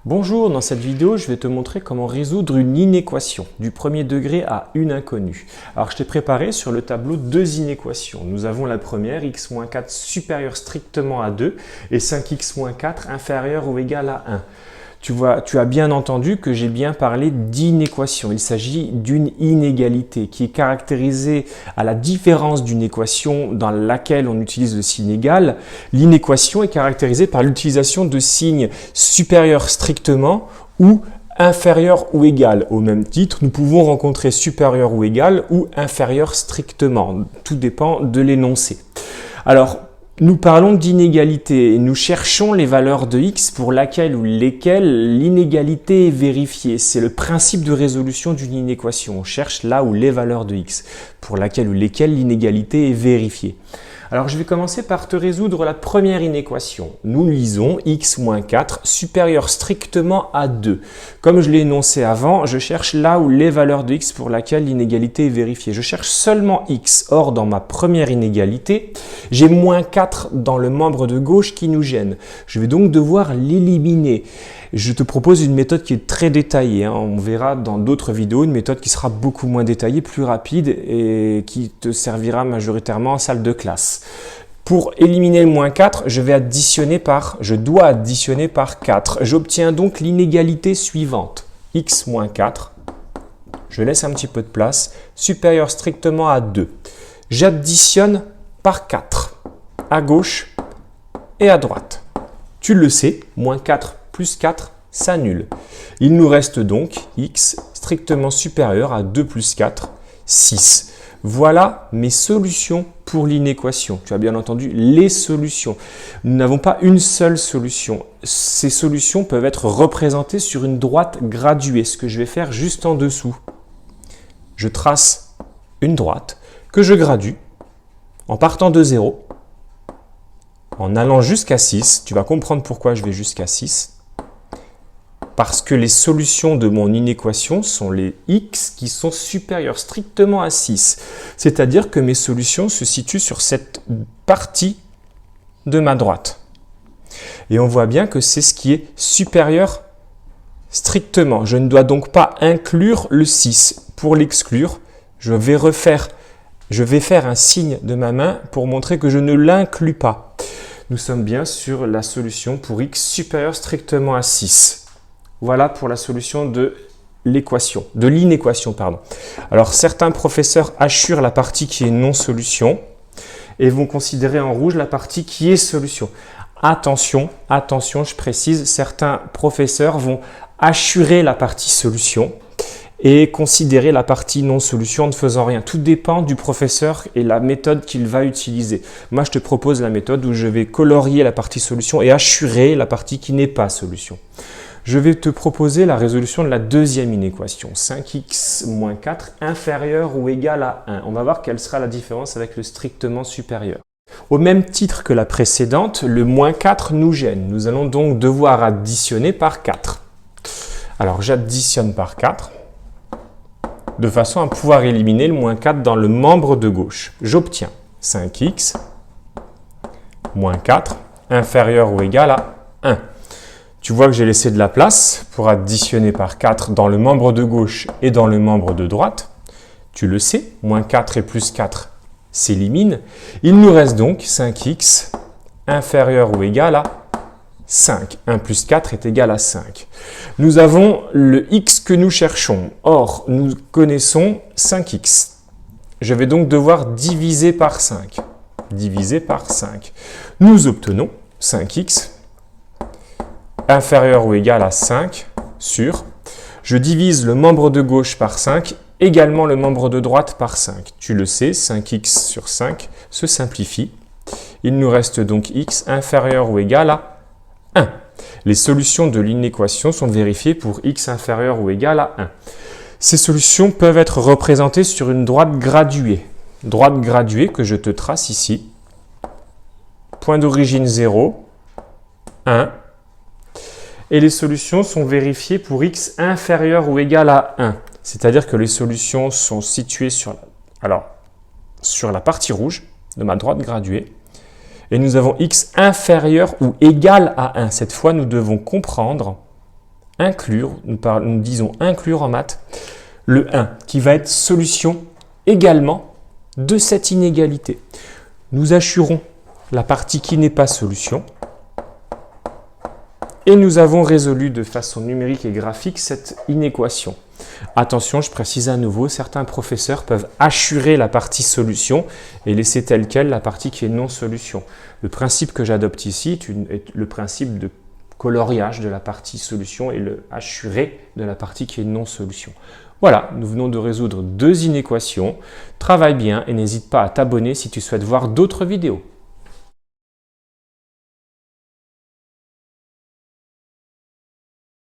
Bonjour, dans cette vidéo, je vais te montrer comment résoudre une inéquation du premier degré à une inconnue. Alors, je t'ai préparé sur le tableau deux inéquations. Nous avons la première, x-4 supérieur strictement à 2 et 5x-4 inférieur ou égal à 1. Tu as bien entendu que j'ai bien parlé d'inéquation. Il s'agit d'une inégalité qui est caractérisée à la différence d'une équation dans laquelle on utilise le signe égal. L'inéquation est caractérisée par l'utilisation de signes supérieurs strictement ou inférieur ou égal. Au même titre, nous pouvons rencontrer supérieur ou égal ou inférieur strictement. Tout dépend de l'énoncé. Alors, nous parlons d'inégalité et nous cherchons les valeurs de x pour laquelle ou lesquelles l'inégalité est vérifiée. C'est le principe de résolution d'une inéquation. On cherche là où les valeurs de x pour laquelle ou lesquelles l'inégalité est vérifiée. Alors, je vais commencer par te résoudre la première inéquation. Nous lisons x-4 supérieur strictement à 2. Comme je l'ai énoncé avant, je cherche là où les valeurs de x pour laquelle l'inégalité est vérifiée. Je cherche seulement x. Or, dans ma première inégalité, j'ai moins 4 dans le membre de gauche qui nous gêne. Je vais donc devoir l'éliminer. Je te propose une méthode qui est très détaillée. On verra dans d'autres vidéos une méthode qui sera beaucoup moins détaillée, plus rapide et qui te servira majoritairement en salle de classe. Pour éliminer le moins 4, je dois additionner par 4. J'obtiens donc l'inégalité suivante. x moins 4, je laisse un petit peu de place, supérieur strictement à 2. J'additionne par 4, à gauche et à droite. Tu le sais, moins 4 plus 4 s'annule. Il nous reste donc x strictement supérieur à 2 plus 4, 6. Voilà mes solutions pour l'inéquation. Tu as bien entendu les solutions. Nous n'avons pas une seule solution. Ces solutions peuvent être représentées sur une droite graduée, ce que je vais faire juste en dessous. Je trace une droite que je gradue en partant de 0, en allant jusqu'à 6. Tu vas comprendre pourquoi je vais jusqu'à 6. Parce que les solutions de mon inéquation sont les x qui sont supérieurs strictement à 6. C'est-à-dire que mes solutions se situent sur cette partie de ma droite. Et on voit bien que c'est ce qui est supérieur strictement. Je ne dois donc pas inclure le 6. Pour l'exclure, je vais faire un signe de ma main pour montrer que je ne l'inclus pas. Nous sommes bien sur la solution pour x supérieur strictement à 6. Voilà pour la solution de l'inéquation. Alors, certains professeurs assurent la partie qui est non-solution et vont considérer en rouge la partie qui est solution. Attention, je précise, certains professeurs vont assurer la partie solution et considérer la partie non-solution en ne faisant rien. Tout dépend du professeur et la méthode qu'il va utiliser. Moi, je te propose la méthode où je vais colorier la partie solution et assurer la partie qui n'est pas solution. Je vais te proposer la résolution de la deuxième inéquation, 5x moins 4 inférieur ou égal à 1. On va voir quelle sera la différence avec le strictement supérieur. Au même titre que la précédente, le moins 4 nous gêne. Nous allons donc devoir additionner par 4. Alors, j'additionne par 4 de façon à pouvoir éliminer le moins 4 dans le membre de gauche. J'obtiens 5x moins 4 inférieur ou égal à 1. Tu vois que j'ai laissé de la place pour additionner par 4 dans le membre de gauche et dans le membre de droite. Tu le sais, moins 4 et plus 4 s'éliminent. Il nous reste donc 5x inférieur ou égal à 5. 1 plus 4 est égal à 5. Nous avons le x que nous cherchons. Or, nous connaissons 5x. Je vais donc devoir diviser par 5. Diviser par 5. Nous obtenons 5x inférieur ou égal à 5 sur, je divise le membre de gauche par 5, également le membre de droite par 5. Tu le sais, 5x sur 5 se simplifie. Il nous reste donc x inférieur ou égal à 1. Les solutions de l'inéquation sont vérifiées pour x inférieur ou égal à 1. Ces solutions peuvent être représentées sur une droite graduée. Droite graduée que je te trace ici. Point d'origine 0, 1. Et les solutions sont vérifiées pour x inférieur ou égal à 1. C'est-à-dire que les solutions sont situées sur la partie rouge de ma droite graduée. Et nous avons x inférieur ou égal à 1. Cette fois, nous devons comprendre inclure, nous disons inclure en maths, le 1 qui va être solution également de cette inégalité. Nous assurons la partie qui n'est pas solution et nous avons résolu de façon numérique et graphique cette inéquation. Attention, je précise à nouveau, certains professeurs peuvent assurer la partie solution et laisser telle quelle la partie qui est non solution. Le principe que j'adopte ici est le principe de coloriage de la partie solution et le assuré de la partie qui est non solution. Voilà, nous venons de résoudre 2 inéquations. Travaille bien et n'hésite pas à t'abonner si tu souhaites voir d'autres vidéos.